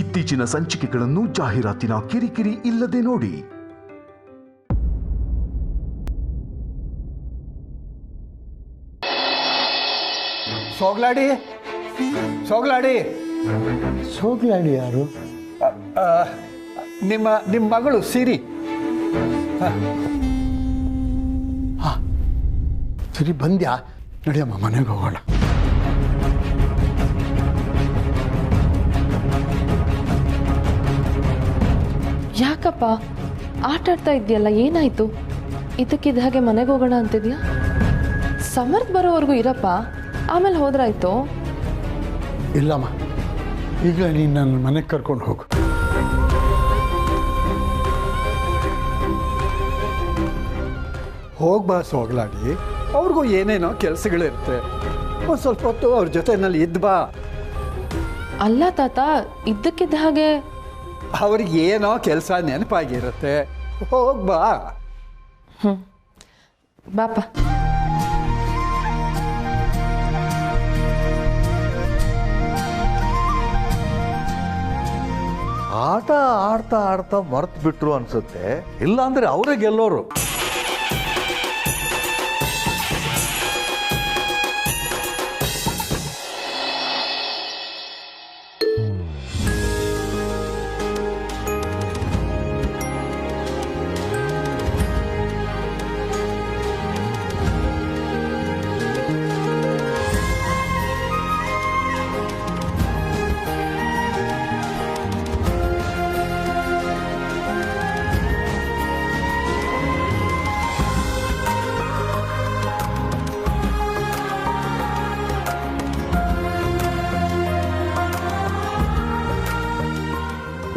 ಇತ್ತೀಚಿನ ಸಂಚಿಕೆಗಳನ್ನು ಜಾಹೀರಾತಿನ ಕಿರಿಕಿರಿ ಇಲ್ಲದೆ ನೋಡಿ. ಸೋಗ್ಲಾಡಿ ಸೋಗ್ಲಾಡಿ ಸೋಗ್ಲಾಡಿ ಯಾರು? ನಿಮ್ಮ ಮಗಳು ಸಿರಿ. ಸರಿ ಬಂದ್ಯಾ? ನಡಿಯಮ್ಮ ಮನೆಗೆ ಹೋಗೋಣ. ಯಾಕಪ್ಪ ಆಟ ಆಡ್ತಾ ಇದೆಯಲ್ಲ, ಏನಾಯ್ತು? ಇದಕ್ಕಿದ್ದ ಹಾಗೆ ಮನೆಗೆ ಹೋಗೋಣ ಅಂತಿದ್ಯಾ? ಸಮರ್ಥ ಬರೋವರೆಗೂ ಇರಪ್ಪ, ಆಮೇಲೆ ಹೋದ್ರಾಯ್ತು. ಇಲ್ಲಮ್ಮ, ಈಗಲೇ ನೀನು ನನ್ನ ಮನೆಗೆ ಕರ್ಕೊಂಡು ಹೋಗು. ಹೋಗ್ಬಾ ಸೋಗ್ಲಾಡಿ, ಅವ್ರಿಗೂ ಏನೇನೋ ಕೆಲಸಗಳಿರುತ್ತೆ. ಒಂದು ಸ್ವಲ್ಪ ಹೊತ್ತು ಅವ್ರ ಜೊತೆನಲ್ಲಿ ಇದ್ಬಾ. ಅಲ್ಲ ತಾತ, ಇದ್ದಕ್ಕಿದ್ದ ಹಾಗೆ ಅವ್ರಿಗೆ ಏನೋ ಕೆಲಸ ನೆನಪಾಗಿರುತ್ತೆ. ಹೋಗ್ಬಾ. ಬಾಪ. ಆಟ ಆಡ್ತಾ ಆಡ್ತಾ ಮರ್ತು ಬಿಟ್ರು ಅನ್ಸುತ್ತೆ, ಇಲ್ಲಾಂದ್ರೆ ಅವರೇ ಗೆಲ್ಲೋರು.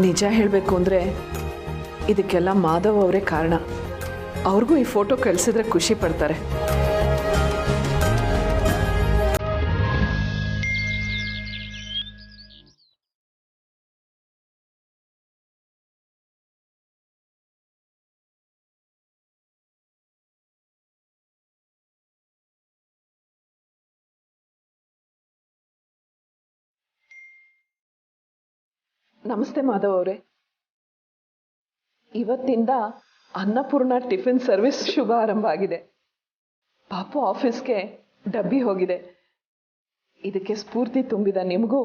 ನಿಜ ಹೇಳಬೇಕು ಅಂದರೆ ಇದಕ್ಕೆಲ್ಲ ಮಾಧವ್ ಅವರೇ ಕಾರಣ. ಅವ್ರಿಗೂ ಈ ಫೋಟೋ ಕಳಿಸಿದ್ರೆ ಖುಷಿ ಪಡ್ತಾರೆ. ನಮಸ್ತೆ ಮಾಧವ್ ಅವರೇ. ಇವತ್ತಿಂದ ಅನ್ನಪೂರ್ಣ ಟಿಫಿನ್ ಸರ್ವಿಸ್ ಶುಭ ಆರಂಭ ಆಗಿದೆ. ಪಾಪು ಆಫೀಸ್ಗೆ ಡಬ್ಬಿ ಹೋಗಿದೆ. ಇದಕ್ಕೆ ಸ್ಫೂರ್ತಿ ತುಂಬಿದ ನಿಮಗೂ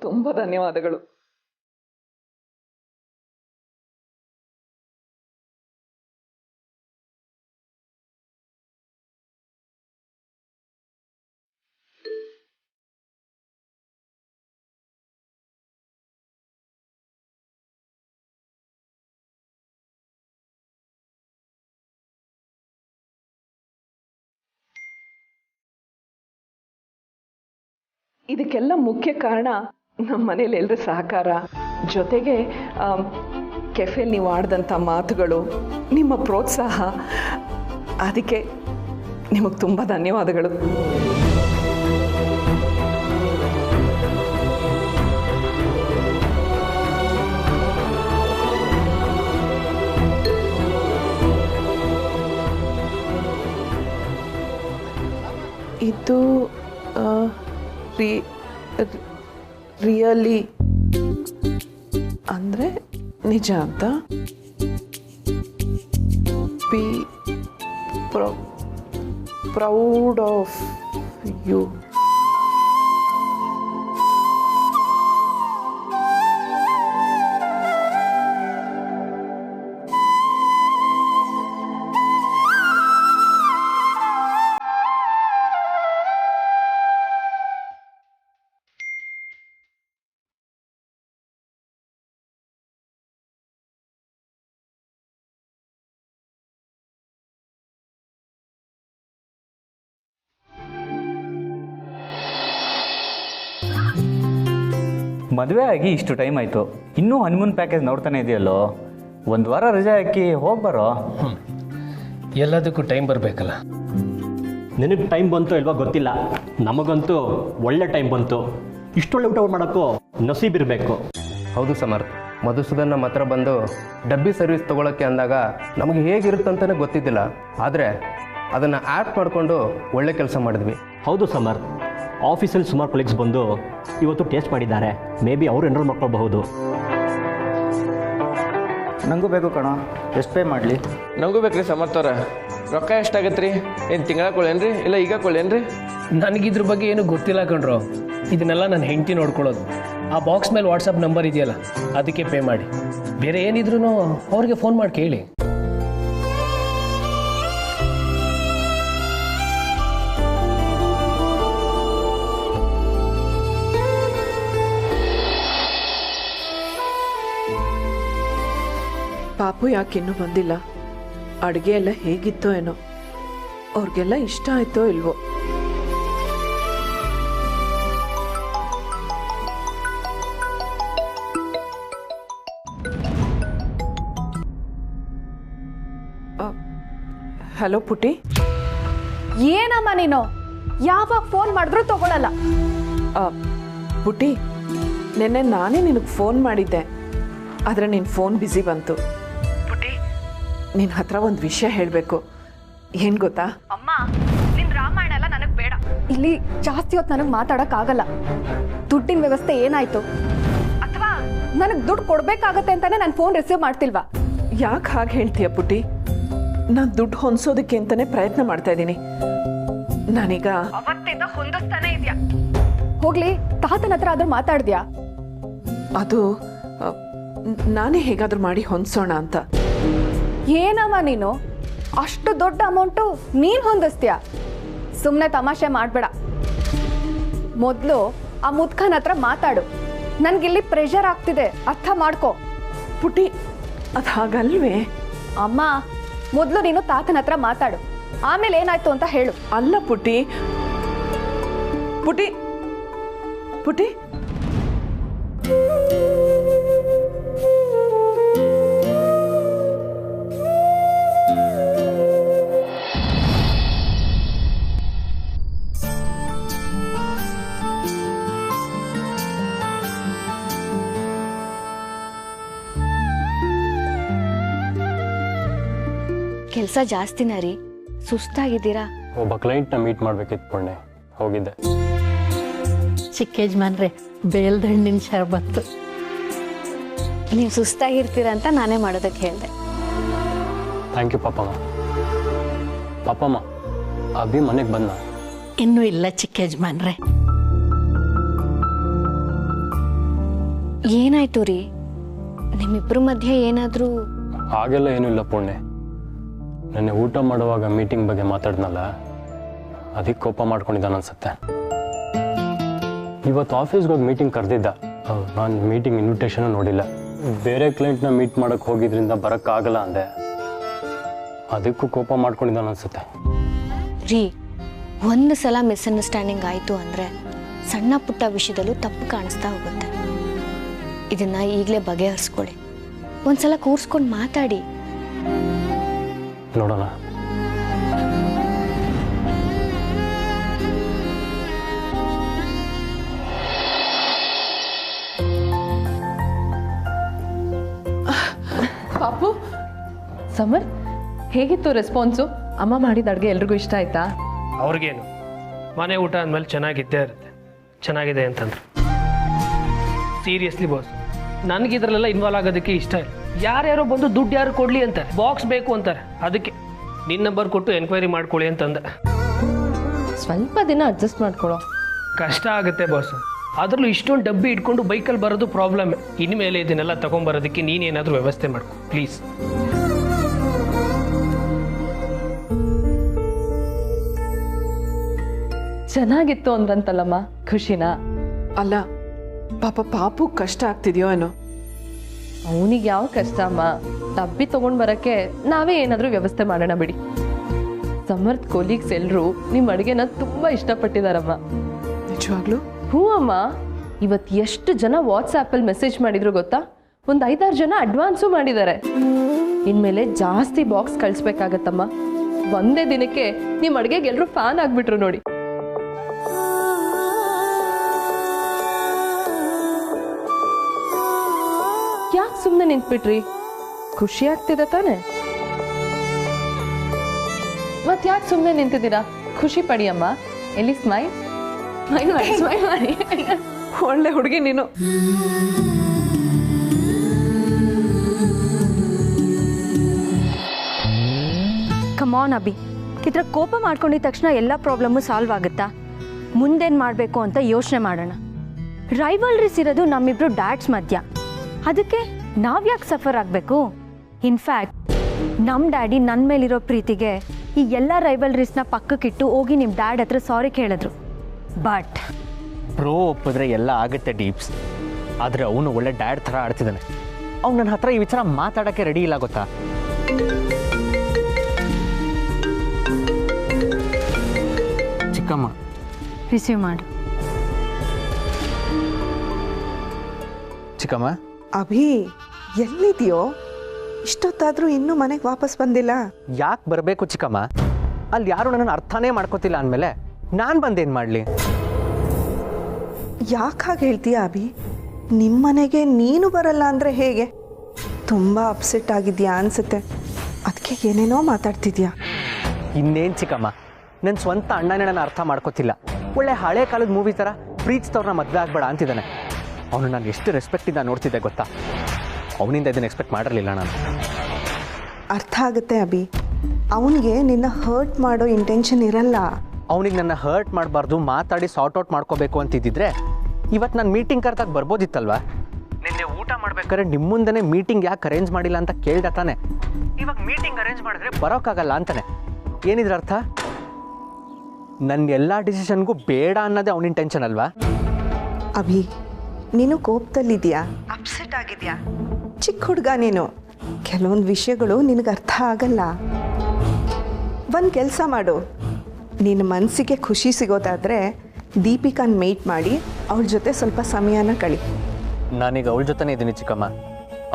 ತುಂಬ ಧನ್ಯವಾದಗಳು. ಇದಕ್ಕೆಲ್ಲ ಮುಖ್ಯ ಕಾರಣ ನಮ್ಮ ಮನೇಲಿ ಎಲ್ಲರ ಸಹಕಾರ, ಜೊತೆಗೆ ಕೆಫೆಲ್ ನೀವು ಆಡಿದಂಥ ಮಾತುಗಳು, ನಿಮ್ಮ ಪ್ರೋತ್ಸಾಹ. ಅದಕ್ಕೆ ನಿಮಗೆ ತುಂಬ ಧನ್ಯವಾದಗಳು. ಇದು ರಿಯಲಿ ಅಂದರೆ ನಿಜ ಅಂತ. Be proud of you. ಮದುವೆ ಆಗಿ ಇಷ್ಟು ಟೈಮ್ ಆಯಿತು, ಇನ್ನೂ ಹನಿಮೂನ್ ಪ್ಯಾಕೇಜ್ ನೋಡ್ತಾನೆ ಇದೆಯಲ್ಲೋ. ಒಂದು ವಾರ ರಜೆ ಹಾಕಿ ಹೋಗ್ಬರೋ. ಎಲ್ಲದಕ್ಕೂ ಟೈಮ್ ಬರಬೇಕಲ್ಲ. ನಿನಗೆ ಟೈಮ್ ಬಂತು ಇಲ್ವಾ ಗೊತ್ತಿಲ್ಲ, ನಮಗಂತೂ ಒಳ್ಳೆ ಟೈಮ್ ಬಂತು. ಇಷ್ಟೊಳ್ಳೆ ಊಟ ಮಾಡೋಕ್ಕೂ ನಸೀಬಿರಬೇಕು. ಹೌದು ಸಮರ್ಥ್, ಮಧುಸೂದನ್ ನಮ್ಮ ಹತ್ರ ಬಂದು ಡಬ್ಬಿ ಸರ್ವಿಸ್ ತೊಗೊಳಕ್ಕೆ ಅಂದಾಗ ನಮಗೆ ಹೇಗಿರುತ್ತಂತಲೇ ಗೊತ್ತಿದ್ದಿಲ್ಲ. ಆದರೆ ಅದನ್ನು ಆ್ಯಪ್ ಮಾಡಿಕೊಂಡು ಒಳ್ಳೆ ಕೆಲಸ ಮಾಡಿದ್ವಿ. ಹೌದು ಸಮರ್ಥ್, ಆಫೀಸಲ್ಲಿ ಸುಮಾರು ಕೊಲೀಗ್ಸ್ ಬಂದು ಇವತ್ತು ಟೇಸ್ಟ್ ಮಾಡಿದ್ದಾರೆ. ಮೇ ಬಿ ಅವರು ಎನ್ರೋಲ್ ಮಾಡ್ಕೊಳ್ಬಹುದು. ನನಗೂ ಬೇಕು ಕಣ. ಎಷ್ಟು ಪೇ ಮಾಡಲಿ? ನನಗೂ ಬೇಕ್ರಿ ಸಮರ್ಥವ್ರ. ರೊಕ್ಕ ಎಷ್ಟಾಗತ್ತೆ ರೀ? ಏನು ತಿಂಗಳ ಕೊಳೇನ್ರಿ ಇಲ್ಲ ಈಗ ಕೊಳೇನ್ರಿ? ನನಗಿದ್ರ ಬಗ್ಗೆ ಏನು ಗೊತ್ತಿಲ್ಲ ಕಣ್ರು. ಇದನ್ನೆಲ್ಲ ನನ್ನ ಹೆಂಡತಿ ನೋಡ್ಕೊಳ್ಳೋದು. ಆ ಬಾಕ್ಸ್ ಮೇಲೆ ವಾಟ್ಸಪ್ ನಂಬರ್ ಇದೆಯಲ್ಲ, ಅದಕ್ಕೆ ಪೇ ಮಾಡಿ. ಬೇರೆ ಏನಿದ್ರು ಅವ್ರಿಗೆ ಫೋನ್ ಮಾಡಿ ಕೇಳಿ. ಪಾಪು ಯಾಕಿನ್ನೂ ಬಂದಿಲ್ಲ? ಅಡುಗೆ ಎಲ್ಲ ಹೇಗಿತ್ತೋ ಏನೋ, ಅವ್ರಿಗೆಲ್ಲ ಇಷ್ಟ ಆಯ್ತೋ ಇಲ್ವೋ? ಹಲೋ ಪುಟಿ. ಏನಮ್ಮ ನೀನು ಯಾವಾಗ ಫೋನ್ ಮಾಡಿದ್ರು ತಗೊಳಲ್ಲ? ಪುಟಿ, ನೆನ್ನೆ ನಾನೇ ನಿನಗೆ ಫೋನ್ ಮಾಡಿದ್ದೆ, ಆದರೆ ನಿನ್ನ ಫೋನ್ ಬ್ಯುಸಿ ಬಂತು. ಪುಟಿ, ನಿನ್ನ ಹತ್ರ ಒಂದು ವಿಷಯ ಹೇಳಬೇಕು. ಏನು ಗೊತ್ತಾ? ಅಮ್ಮ, ನಿನ್ ರಾಮಾಯಣ ಎಲ್ಲ ನನಗೆ ಬೇಡ. ಇಲ್ಲಿ ಜಾಸ್ತಿ ಹೊತ್ತು ನನಗೆ ಮಾತಾಡೋಕ್ಕಾಗಲ್ಲ. ದುಡ್ಡಿನ ವ್ಯವಸ್ಥೆ ಏನಾಯ್ತು? ಅಥವಾ ನನಗೆ ದುಡ್ಡು ಕೊಡ್ಬೇಕಾಗತ್ತೆ ಅಂತಾನೆ ನಾನು ಫೋನ್ ರಿಸೀವ್ ಮಾಡ್ತಿಲ್ವಾ? ಯಾಕೆ ಹಾಗೆ ಹೇಳ್ತೀಯ ಪುಟಿ? ನಾನು ದುಡ್ಡು ಹೊಂದಿಸೋದಕ್ಕೆ ಅಂತಾನೆ ಪ್ರಯತ್ನ ಮಾಡ್ತಾ ಇದ್ದೀನಿ. ನಾನೀಗ ಅವತ್ತಿಂದ ಹೊಂದಿಸ್ತಾನೆ ಇದೆಯಾ? ಹೋಗ್ಲಿ, ತಾತನ ಹತ್ರ ಆದ್ರೂ ಮಾತಾಡ್ದ್ಯಾ? ಅದು ನಾನೇ ಹೇಗಾದ್ರೂ ಮಾಡಿ ಹೊಂದಿಸೋಣ ಅಂತ. ಏನಮ್ಮ ನೀನು ಅಷ್ಟು ದೊಡ್ಡ ಅಮೌಂಟು ನೀನ್ ಹೊಂದಿಸ್ತೀಯ? ಸುಮ್ಮನೆ ತಮಾಷೆ ಮಾಡಬೇಡ. ಮೊದಲು ಆ ಮುದ್ಕನ್ ಹತ್ರ ಮಾತಾಡು. ನನ್ಗಿಲ್ಲಿ ಪ್ರೆಷರ್ ಆಗ್ತಿದೆ, ಅರ್ಥ ಮಾಡ್ಕೊ. ಪುಟಿ, ಅದು ಹಾಗಲ್ವೇ? ಅಮ್ಮ, ಮೊದಲು ನೀನು ತಾತನ ಹತ್ರ ಮಾತಾಡು, ಆಮೇಲೆ ಏನಾಯ್ತು ಅಂತ ಹೇಳು. ಅಲ್ಲ ಪುಟಿ, ಪುಟಿ ಪುಟಿ ಕೆಲಸ ಜಾಸ್ತಿನ ರೀ? ಸುಸ್ತಾಗಿದ್ದೀರಾ? ಒಬ್ಬ ಕ್ಲೈಂಟ್ನ ಮೀಟ್ ಮಾಡಬೇಕಿತ್ತು ಪುಣ್ಯ, ಹೋಗಿದ್ದೆ. ಚಿಕ್ಕ ಯಜಮಾನ್ರೆ, ಬೇಲ್ದಣ್ಣಿನ ಶರ್ಬತ್ತು. ನೀವು ಸುಸ್ತಾಗಿರ್ತೀರ ಅಂತ ನಾನೇ ಮಾಡೋದಕ್ಕೆ ಹೇಳಿದೆ. Thank you Papamma. ಪಾಪಮ್ಮ, ಅಭಿ ಮನೆಗೆ ಬಂದ? ಇನ್ನೂ ಇಲ್ಲ ಚಿಕ್ಕ ಯಜಮಾನ್ರೆ. ಏನಾಯ್ತು ರೀ? ನಿಮ್ಮಿಬ್ಬರ ಮಧ್ಯೆ ಏನಾದರೂ? ಹಾಗೆಲ್ಲ ಏನೂ ಇಲ್ಲ ಪುಣ್ಯ. ನೆನ್ನೆ ಊಟ ಮಾಡುವಾಗ ಮೀಟಿಂಗ್ ಬಗ್ಗೆ ಮಾತಾಡ್ನಲ್ಲ, ಅದಕ್ಕೆ ಕೋಪ ಮಾಡ್ಕೊಂಡಿದ್ದಾನೆ ಅನ್ಸುತ್ತೆ. ಇವತ್ತು ಆಫೀಸ್ಗೆ ಹೋಗಿ ಮೀಟಿಂಗ್ ಕರೆದಿದ್ದ. ನಾನು ಮೀಟಿಂಗ್ ಇನ್ವಿಟೇಷನ್ ನೋಡಿಲ್ಲ. ಬೇರೆ ಕ್ಲೈಂಟ್ನ ಮೀಟ್ ಮಾಡೋಕ್ಕೆ ಹೋಗಿದ್ರಿಂದ ಬರೋಕ್ಕಾಗಲ್ಲ ಅಂದೆ. ಅದಕ್ಕೂ ಕೋಪ ಮಾಡ್ಕೊಂಡಿದ್ದಾನೆ ಅನ್ಸುತ್ತೆ. ರೀ, ಒಂದು ಸಲ ಮಿಸ್ಅಂಡರ್ಸ್ಟ್ಯಾಂಡಿಂಗ್ ಆಯಿತು ಅಂದರೆ ಸಣ್ಣ ಪುಟ್ಟ ವಿಷಯದಲ್ಲೂ ತಪ್ಪು ಕಾಣಿಸ್ತಾ ಹೋಗುತ್ತೆ. ಇದನ್ನು ಈಗಲೇ ಬಗೆಹರಿಸ್ಕೊಳ್ಳಿ. ಒಂದ್ಸಲ ಕೂರಿಸ್ಕೊಂಡು ಮಾತಾಡಿ. ನೋಡೋಣ. ಪಾಪು, ಸಮರ್, ಹೇಗಿತ್ತು ರೆಸ್ಪಾನ್ಸು? ಅಮ್ಮ ಮಾಡಿದ ಅಡುಗೆ ಎಲ್ರಿಗೂ ಇಷ್ಟ ಆಯ್ತಾ? ಅವ್ರಿಗೇನು, ಮನೆ ಊಟ ಅಂದಮೇಲೆ ಚೆನ್ನಾಗಿದ್ದೇ ಇರುತ್ತೆ. ಚೆನ್ನಾಗಿದೆ ಅಂತಂದ್ರು. ಸೀರಿಯಸ್ಲಿ ಬಾಸ್, ನನಗೆ ಇದರಲ್ಲೆಲ್ಲ ಇನ್ವಾಲ್ವ್ ಆಗೋದಕ್ಕೆ ಇಷ್ಟ ಇಲ್ಲ. ಯಾರ್ಯಾರೋ ಬಂದು ದುಡ್ಡು ಯಾರು ಕೊಡಲಿ ಅಂತಾರೆ, ಬಾಕ್ಸ್ ಬೇಕು ಅಂತಾರೆ. ಅದಕ್ಕೆ ನಿನ್ನ ನಂಬರ್ ಕೊಟ್ಟು ಎನ್ಕ್ವೈರಿ ಮಾಡ್ಕೊಳ್ಳಿ ಅಂತಂದೆ. ಸ್ವಲ್ಪ ದಿನ ಅಡ್ಜಸ್ಟ್ ಮಾಡ್ಕೊಳ್ಳೋ. ಕಷ್ಟ ಆಗುತ್ತೆ ಬಾಸ್. ಅದರಲ್ಲೂ ಇಷ್ಟೊಂದು ಡಬ್ಬಿ ಇಟ್ಕೊಂಡು ಬೈಕಲ್ಲಿ ಬರೋದು ಪ್ರಾಬ್ಲಮ್. ಇನ್ಮೇಲೆ ಇದನ್ನೆಲ್ಲ ತಗೊಂಬರೋದಕ್ಕೆ ನೀನೇನಾದರೂ ವ್ಯವಸ್ಥೆ ಮಾಡ್ಕೊ ಪ್ಲೀಸ್. ಚೆನ್ನಾಗಿತ್ತು ಅಂದ್ರಂತಲ್ಲಮ್ಮ, ಖುಷಿನಾ? ಅಲ್ಲ ಪಾಪ, ಪಾಪು ಕಷ್ಟ ಆಗ್ತಿದ್ಯೋ ಏನೋ. ಅವನಿಗೆ ಯಾವ ಕಷ್ಟ ಅಮ್ಮ? ಡಬ್ಬಿ ತಗೊಂಡ್ ಬರಕ್ಕೆ ನಾವೇ ಏನಾದ್ರೂ ವ್ಯವಸ್ಥೆ ಮಾಡೋಣ ಬಿಡಿ. ಸಮರ್ಥ ಕೊಲೀಗ್ಸ್ ಎಲ್ರು ನಿಮ್ಮ ಅಡುಗೆನ ತುಂಬಾ ಇಷ್ಟಪಟ್ಟಿದಾರಮ್ಮ. ನಿಜವಾಗ್ಲೂ? ಹ್ಞೂ ಅಮ್ಮ. ಇವತ್ತು ಎಷ್ಟು ಜನ ವಾಟ್ಸಾಪಲ್ಲಿ ಮೆಸೇಜ್ ಮಾಡಿದ್ರು ಗೊತ್ತಾ? ಒಂದು 5-6 ಜನ ಅಡ್ವಾನ್ಸು ಮಾಡಿದ್ದಾರೆ. ಇನ್ಮೇಲೆ ಜಾಸ್ತಿ ಬಾಕ್ಸ್ ಕಳಿಸ್ಬೇಕಾಗತ್ತಮ್ಮ. ಒಂದೇ ದಿನಕ್ಕೆ ನಿಮ್ಮ ಅಡುಗೆಗೆ ಎಲ್ಲರೂ ಫ್ಯಾನ್ ಆಗ್ಬಿಟ್ರು ನೋಡಿ. ಯಾಕೆ ಸುಮ್ಮನೆ ನಿಂತ್ಬಿಟ್ರಿ? ಖುಷಿ ಆಗ್ತಿದೆ ತಾನೆ? ಮತ್ ಯಾಕೆ ಸುಮ್ಮನೆ ನಿಂತಿದ್ದೀರಾ? ಖುಷಿ ಪಡಿಯಮ್ಮ. ಎಲ್ಲಿ ಸ್ಮೈಲ್? ಸ್ಮೈಲ್ ಮಾಡಿ ಸ್ಮೈಲ್ ಮಾಡಿ. ಒಳ್ಳೆ ಹುಡುಗಿ ನೀನು. ಕಮಾನ್ ಅಭಿ, ಇದ್ರ ಕೋಪ ಮಾಡ್ಕೊಂಡಿದ ತಕ್ಷಣ ಎಲ್ಲ ಪ್ರಾಬ್ಲಮ್ಮು ಸಾಲ್ವ್ ಆಗುತ್ತಾ? ಮುಂದೇನು ಮಾಡಬೇಕು ಅಂತ ಯೋಚನೆ ಮಾಡೋಣ. ರೈವಲ್ರೀಸ್ ಇರೋದು ನಮ್ಮಿಬ್ರು ಡ್ಯಾಡ್ಸ್ ಮಧ್ಯ, ಅದಕ್ಕೆ ನಾವ್ಯಾಕೆ ಸಫರ್ ಆಗಬೇಕು? ಇನ್ಫ್ಯಾಕ್ಟ್ ನಮ್ಮ ಡ್ಯಾಡಿ ನನ್ನ ಮೇಲಿರೋ ಪ್ರೀತಿಗೆ ಈ ಎಲ್ಲ ರೈವಲ್ರೀಸ್ನ ಪಕ್ಕಕ್ಕಿಟ್ಟು ಹೋಗಿ ನಿಮ್ಮ ಡ್ಯಾಡ್ ಹತ್ರ ಸಾರಿ ಕೇಳಿದ್ರು. ಬಟ್ ಪ್ರೋ ಒಪ್ಪಿದ್ರೆ ಎಲ್ಲ ಆಗುತ್ತೆ ಡೀಪ್ಸ್, ಆದರೆ ಅವನು ಒಳ್ಳೆ ಡ್ಯಾಡ್ ಥರ ಆಡ್ತಿದ್ದಾನೆ. ಅವ್ನು ನನ್ನ ಹತ್ರ ಈ ವಿಚಾರ ಮಾತಾಡೋಕ್ಕೆ ರೆಡಿ ಇಲ್ಲ ಗೊತ್ತಾ? ಚಿಕ್ಕಮ್ಮ ರಿಸೀವ್ ಮಾಡು. ಚಿಕ್ಕಮ್ಮ. ಅಭಿ ಎಲ್ಲಿದೆಯೋ? ಇಷ್ಟೊತ್ತಾದರೂ ಇನ್ನೂ ಮನೆಗೆ ವಾಪಸ್ ಬಂದಿಲ್ಲ. ಯಾಕೆ ಬರಬೇಕು ಚಿಕ್ಕಮ್ಮ? ಅಲ್ಲಿ ಯಾರು ನನ್ನನ್ನು ಅರ್ಥನೇ ಮಾಡ್ಕೋತಿಲ್ಲ ಅಂದಮೇಲೆ ನಾನು ಬಂದೇನು ಮಾಡಲಿ? ಯಾಕೆ ಹಾಗೆ ಹೇಳ್ತೀಯ ಅಭಿ? ನಿಮ್ಮನೆಗೆ ನೀನು ಬರಲ್ಲ ಅಂದರೆ ಹೇಗೆ? ತುಂಬ ಅಪ್ಸೆಟ್ ಆಗಿದ್ಯಾ ಅನ್ಸುತ್ತೆ, ಅದಕ್ಕೆ ಏನೇನೋ ಮಾತಾಡ್ತಿದ್ಯಾ. ಇನ್ನೇನು ಚಿಕ್ಕಮ್ಮ, ನನ್ನ ಸ್ವಂತ ಅಣ್ಣನೇ ನಾನು ಅರ್ಥ ಮಾಡ್ಕೋತಿಲ್ಲ. ಒಳ್ಳೆ ಹಳೆ ಕಾಲದ ಮೂವಿ ಥರ ಪ್ರೀತಿಸ್ತವ್ರನ್ನ ಮದುವೆ ಆಗಬೇಡ ಅಂತಿದ್ದಾನೆ. ಅವನು ನಾನು ಎಷ್ಟು ರೆಸ್ಪೆಕ್ಟಿಂದ ನೋಡ್ತಿದ್ದೆ ಗೊತ್ತಾ? ಅವನಿಂದ ಇದನ್ನು ಎಕ್ಸ್ಪೆಕ್ಟ್ ಮಾಡಿರಲಿಲ್ಲ ನಾನು. ಅರ್ಥ ಆಗುತ್ತೆ ಅಭಿ, ಅವನಿಗೆ ನಿನ್ನ ಹರ್ಟ್ ಮಾಡೋ ಇಂಟೆನ್ಷನ್ ಇರಲ್ಲ. ಅವನಿಗೆ ನನ್ನ ಹರ್ಟ್ ಮಾಡಬಾರ್ದು, ಮಾತಾಡಿ ಸಾರ್ಟ್ ಔಟ್ ಮಾಡ್ಕೋಬೇಕು ಅಂತಿದ್ದಿದ್ರೆ ಇವತ್ತು ನಾನು ಮೀಟಿಂಗ್ ಕರೆದಾಗ ಬರ್ಬೋದಿತ್ತಲ್ವಾ? ನಿನ್ನೆ ಊಟ ಮಾಡ್ಬೇಕಾದ್ರೆ ನಿಮ್ಮ ಮುಂದೆನೇ ಮೀಟಿಂಗ್ ಯಾಕೆ ಅರೇಂಜ್ ಮಾಡಿಲ್ಲ ಅಂತ ಕೇಳ್ದೆ ತಾನೆ. ಇವಾಗ ಮೀಟಿಂಗ್ ಅರೇಂಜ್ ಮಾಡಿದ್ರೆ ಬರೋಕ್ಕಾಗಲ್ಲ ಅಂತಾನೆ. ಏನಿದ್ರ ಅರ್ಥ? ನನ್ನ ಎಲ್ಲ ಡಿಸಿಷನ್ಗೂ ಬೇಡ ಅನ್ನೋದೇ ಅವನ ಇಂಟೆನ್ಷನ್ ಅಲ್ವಾ? ಅಭಿ, ನೀನು ಕೋಪದಲ್ಲಿದೆಯಾ? ಅಪ್ಸೆಟ್ ಆಗಿದೆಯಾ? ಚಿಕ್ಕ ಹುಡುಗ ನೀನು, ಕೆಲವೊಂದು ವಿಷಯಗಳು ನಿನಗೆ ಅರ್ಥ ಆಗಲ್ಲ. ಒಂದು ಕೆಲಸ ಮಾಡು, ನಿನ್ನ ಮನಸ್ಸಿಗೆ ಖುಷಿ ಸಿಗೋದಾದರೆ ದೀಪಿಕಾನ್ ಮೀಟ್ ಮಾಡಿ ಅವಳ ಜೊತೆ ಸ್ವಲ್ಪ ಸಮಯನ ಕಳಿ. ನಾನೀಗ ಅವಳ ಜೊತೆನೇ ಇದ್ದೀನಿ ಚಿಕ್ಕಮ್ಮ.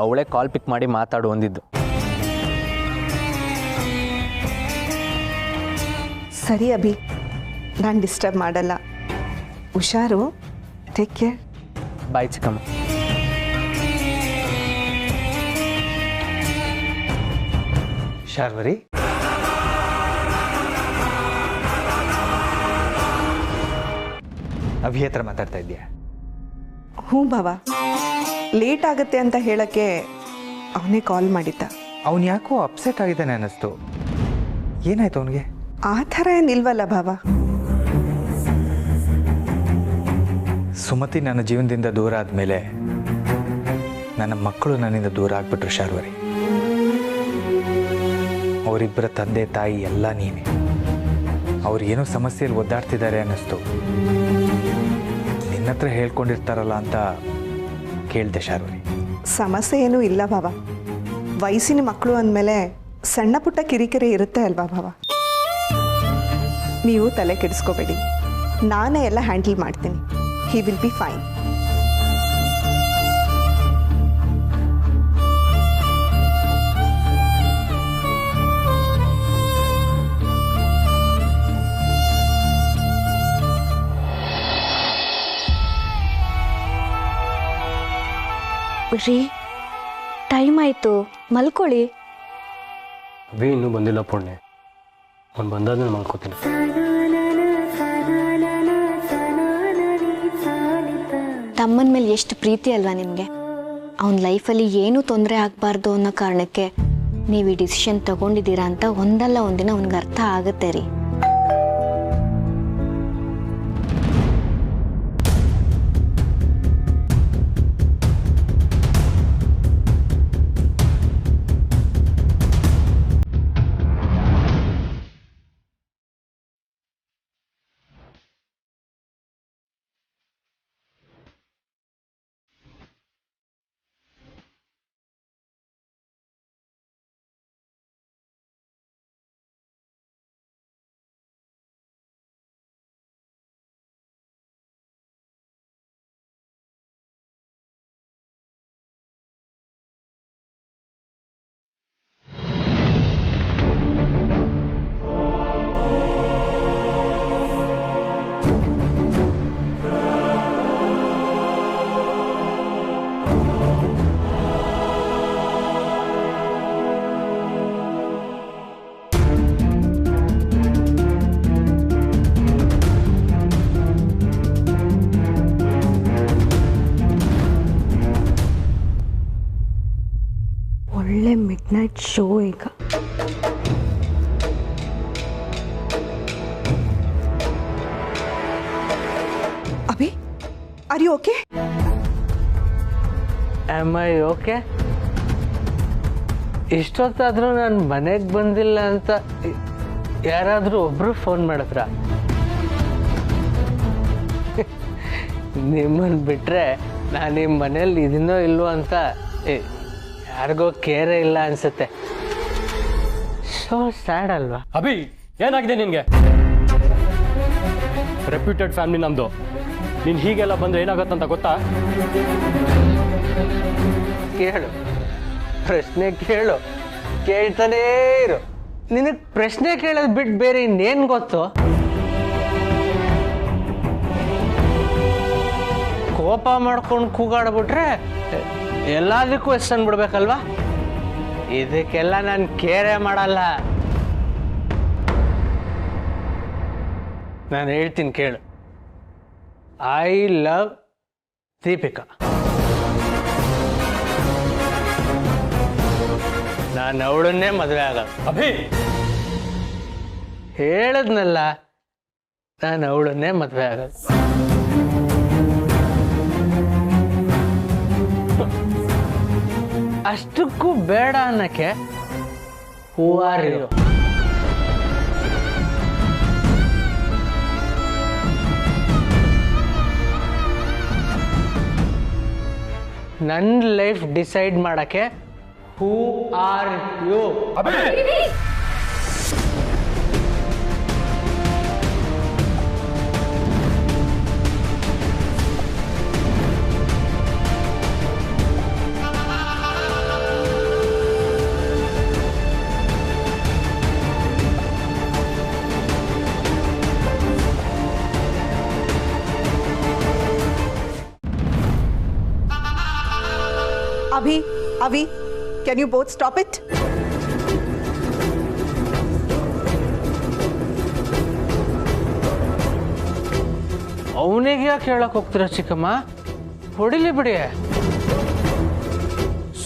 ಅವಳೇ ಕಾಲ್ ಪಿಕ್ ಮಾಡಿ ಮಾತಾಡು ಅಂದಿದ್ದು. ಸರಿ ಅಭಿ, ನಾನು ಡಿಸ್ಟರ್ಬ್ ಮಾಡಲ್ಲ. ಹುಷಾರು, ಟೇಕ್ ಕೇರ್. ಬಾಯ್ ಚಿಕ್ಕಮ್ಮ. ಶಾರ್ವರಿ, ಅಭಿ ಹತ್ರ ಮಾತಾಡ್ತಾ ಇದೆಯಾ? ಹ್ಞೂ ಬಾವ, ಲೇಟ್ ಆಗುತ್ತೆ ಅಂತ ಹೇಳೋಕ್ಕೆ ಅವನೇ ಕಾಲ್ ಮಾಡಿದ್ದ. ಅವನು ಯಾಕೋ ಅಪ್ಸೆಟ್ ಆಗಿದ್ದಾನೆ ಅನ್ನಿಸ್ತು. ಏನಾಯ್ತು ಅವನಿಗೆ? ಆ ಥರ ಏನಿಲ್ವಲ್ಲ ಭಾವ. ಸುಮತಿ ನನ್ನ ಜೀವನದಿಂದ ದೂರ ಆದಮೇಲೆ ನನ್ನ ಮಕ್ಕಳು ನನ್ನಿಂದ ದೂರ ಆಗ್ಬಿಟ್ರು ಶಾರ್ವರಿ. ಅವರಿಬ್ಬರ ತಂದೆ ತಾಯಿ ಎಲ್ಲ ನೀನೆ. ಅವ್ರು ಏನೋ ಸಮಸ್ಯೆಯಲ್ಲಿ ಒದ್ದಾಡ್ತಿದ್ದಾರೆ ಅನ್ನಿಸ್ತು. ನಿನ್ನ ಹತ್ರ ಹೇಳ್ಕೊಂಡಿರ್ತಾರಲ್ಲ ಅಂತ ಕೇಳಿದೆ ಶಾರ್ವರಿ. ಸಮಸ್ಯೆ ಏನೂ ಇಲ್ಲ ಭಾವ. ವಯಸ್ಸಿನ ಮಕ್ಕಳು ಅಂದಮೇಲೆ ಸಣ್ಣ ಪುಟ್ಟ ಕಿರಿಕಿರಿ ಇರುತ್ತೆ ಅಲ್ವಾ ಭಾವ? ನೀವು ತಲೆ ಕೆಡಿಸ್ಕೋಬೇಡಿ, ನಾನೇ ಎಲ್ಲ ಹ್ಯಾಂಡಲ್ ಮಾಡ್ತೀನಿ. He will be fine. ರೀ, ಟೈಮ್ ಆಯಿತು, ಮಲ್ಕೊಳ್ಳಿ. ಅಭಿ ಇನ್ನೂ ಬಂದಿಲ್ಲ ಪುಣ್ಯ. ಅವ್ನು ಬಂದಾದ್ಮೇಲೆ ಮಲ್ಕೋತೀನಿ. ತಮ್ಮನ ಮೇಲೆ ಎಷ್ಟು ಪ್ರೀತಿ ಅಲ್ವಾ ನಿಮಗೆ? ಅವನ ಲೈಫಲ್ಲಿ ಏನೂ ತೊಂದರೆ ಆಗಬಾರ್ದು ಅನ್ನೋ ಕಾರಣಕ್ಕೆ ನೀವು ಈ ಡಿಸಿಷನ್ ತಗೊಂಡಿದ್ದೀರಾ ಅಂತ ಒಂದಲ್ಲ ಒಂದಿನ ಅವ್ನಿಗೆ ಅರ್ಥ ಆಗುತ್ತೆ ರೀ. ಒಳ್ಳೆ ಮಿಡ್ ನೈಟ್ ಶೋ ಈಗ. Abhi, are you okay? Am I okay? ಇಷ್ಟೊತ್ತಾದರೂ ನಾನು ಮನೆಗೆ ಬಂದಿಲ್ಲ ಅಂತ ಯಾರಾದರೂ ಒಬ್ಬರು ಫೋನ್ ಮಾಡಿದ್ರ? ನಿಮ್ಮನ್ನು ಬಿಟ್ಟರೆ ನಾನು ನಿಮ್ಮ ಮನೇಲಿ ಇದನ್ನೋ ಇಲ್ವೋ ಅಂತ ಯಾರಿಗೋ ಕೇರೇ ಇಲ್ಲ ಅನ್ಸುತ್ತೆ. ಸೊ ಸ್ಯಾಡ್ ಅಲ್ವಾ? ಅಭಿ, ಏನಾಗಿದೆ ನಿನಗೆ? ರೆಪ್ಯೂಟೆಡ್ ಫ್ಯಾಮಿಲಿ ನಮ್ಮದು. ನೀನು ಹೀಗೆಲ್ಲ ಬಂದರೆ ಏನಾಗುತ್ತಂತ ಗೊತ್ತಾ? ಕೇಳು, ಪ್ರಶ್ನೆ ಕೇಳು, ಕೇಳ್ತಾನೇ ಇರು. ನಿನಗೆ ಪ್ರಶ್ನೆ ಕೇಳೋದು ಬಿಟ್ಟು ಬೇರೆ ಇನ್ನೇನು ಗೊತ್ತು? ಕೋಪ ಮಾಡ್ಕೊಂಡು ಕೂಗಾಡ್ಬಿಟ್ರೆ ಎಲ್ಲದಕ್ಕೂ ಎಷ್ಟು ಅಂದ್ಬಿಡ್ಬೇಕಲ್ವಾ? ಇದಕ್ಕೆಲ್ಲ ನಾನು ಕೇರೇ ಮಾಡಲ್ಲ. ನಾನು ಹೇಳ್ತೀನಿ ಕೇಳು. I love Deepika. ನಾನು ಅವಳನ್ನೇ ಮದುವೆ ಆಗೋದು. ಅಭಿ, ಹೇಳದ್ನಲ್ಲ, ನಾನು ಅವಳನ್ನೇ ಮದುವೆ ಆಗೋದು. ಅಷ್ಟಕ್ಕೂ ಬೇಡ ಅನ್ನಕ್ಕೆ ಹೂ ಆರ್ ಯು? ನನ್ನ ಲೈಫ್ ಡಿಸೈಡ್ ಮಾಡಕ್ಕೆ who are you? Avi, can you both stop it? ಅವನಿಗೆ ಯಾಕೆ ಹೇಳಕ್ ಹೋಗ್ತೀರ ಚಿಕ್ಕಮ್ಮ? ಹೊಡಿಲಿ ಬಿಡಿ.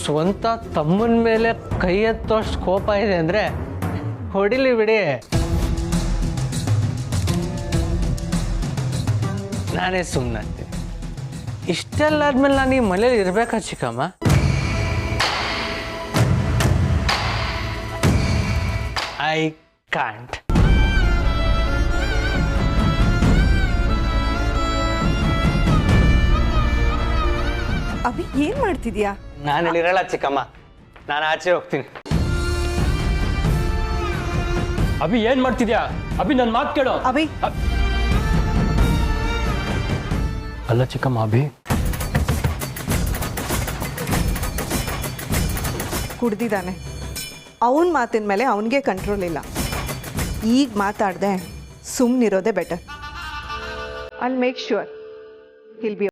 ಸ್ವಂತ ತಮ್ಮನ ಮೇಲೆ ಕೈ ಎತ್ತೋಷ್ಟು ಕೋಪ ಇದೆ ಅಂದ್ರೆ ಹೊಡಿಲಿ ಬಿಡಿ. ನಾನೇ ಸುಮ್ಮನೆ ಆಗ್ತೀನಿ. ಇಷ್ಟೆಲ್ಲ ಆದ್ಮೇಲೆ ನಾನು ಈ ಮನೇಲಿ ಇರ್ಬೇಕಾ ಚಿಕ್ಕಮ್ಮ? I can't. ಅಭಿ, ಏನ್ ಮಾಡ್ತಿದ್ಯಾ? ನಾನು ಹೇಳಿರಲ್ಲ ಚಿಕ್ಕಮ್ಮ, ನಾನು ಆಚೆ ಹೋಗ್ತೀನಿ. ಅಭಿ, ಏನ್ ಮಾಡ್ತಿದ್ಯಾ? ಅಭಿ, ನನ್ನ ಮಾತು ಕೇಳು. ಅಭಿ, ಅಲ್ಲ ಚಿಕ್ಕಮ್ಮ, ಅಭಿ ಕುಡ್ದಿದ್ದಾನೆ. ಅವನ ಮಾತಿನ ಮೇಲೆ ಅವನಿಗೆ ಕಂಟ್ರೋಲ್ ಇಲ್ಲ. ಈಗ ಮಾತಾಡ್ದೆ ಸುಮ್ಮನಿರೋದೇ better. I will make sure he'll be.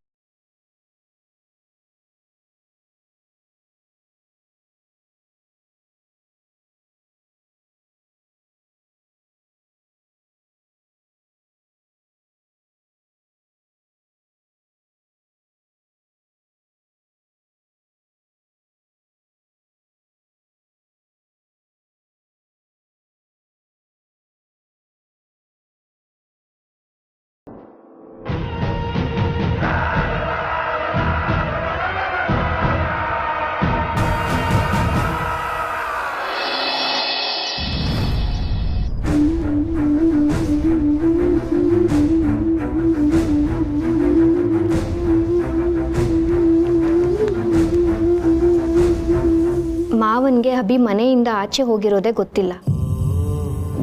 ಮಾವನ್ಗೆ ಅಭಿ ಮನೆಯಿಂದ ಆಚೆ ಹೋಗಿರೋದೇ ಗೊತ್ತಿಲ್ಲ.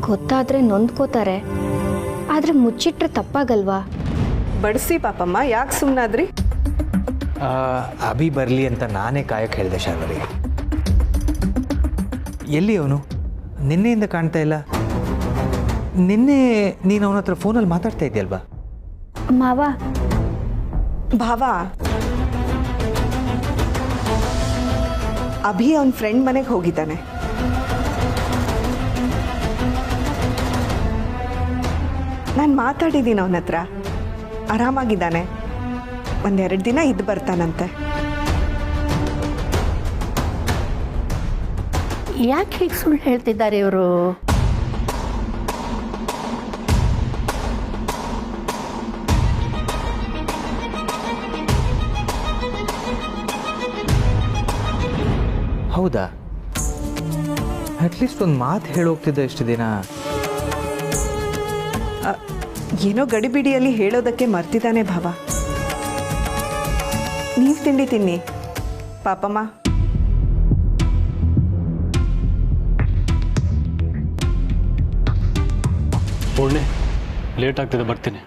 ಗೊತ್ತಾದ್ರೆ ನೊಂದ್ಕೋತಾರೆ. ಆದ್ರೆ ಮುಚ್ಚಿಟ್ರೆ ತಪ್ಪಾಗಲ್ವಾ? ಬಡಿಸಿ ಪಾಪಮ್ಮ, ಯಾಕೆ ಸುಮ್ಮನಾದ್ರಿ? ಅಭಿ ಬರಲಿ ಅಂತ ನಾನೇ ಕಾಯಕ್ಕೆ ಹೇಳಿದೆ ಶಾರ್ವರಿ. ಎಲ್ಲಿ ಅವನು? ನಿನ್ನೆಯಿಂದ ಕಾಣ್ತಾ ಇಲ್ಲ. ನಿನ್ನೆ ನೀನು ಅವನ ಹತ್ರ ಫೋನಲ್ಲಿ ಮಾತಾಡ್ತಾ ಇದೆಯಲ್ವಾ? ಮಾವ, ಭಾವ, ಅಭಿ ಅವನ ಫ್ರೆಂಡ್ ಮನೆಗೆ ಹೋಗಿದ್ದಾನೆ. ನಾನು ಮಾತಾಡಿದ್ದೀನಿ ಅವನ ಹತ್ರ. ಆರಾಮಾಗಿದ್ದಾನೆ. ಒಂದೆರಡು ದಿನ ಇದ್ದು ಬರ್ತಾನಂತೆ. ಯಾಕೆ ಹೀಗೆ ಸುಳ್ಳು ಹೇಳ್ತಿದ್ದಾರೆ ಇವರು? ಹೌದಾ? ಅಟ್ಲೀಸ್ಟ್ ಒಂದು ಮಾತು ಹೇಳೋಗ್ತಿದ್ದೆ ಇಷ್ಟು ದಿನ. ಏನೋ ಗಡಿಬಿಡಿಯಲ್ಲಿ ಹೇಳೋದಕ್ಕೆ ಮರ್ತಿದ್ದಾನೆ ಭಾವ. ನೀವು ತಿಂಡಿ ತಿನ್ನಿ ಪಾಪಮ್ಮ. ಪೂರ್ಣಿ ಲೇಟ್ ಆಗ್ತಿದೆ, ಬರ್ತೀನಿ.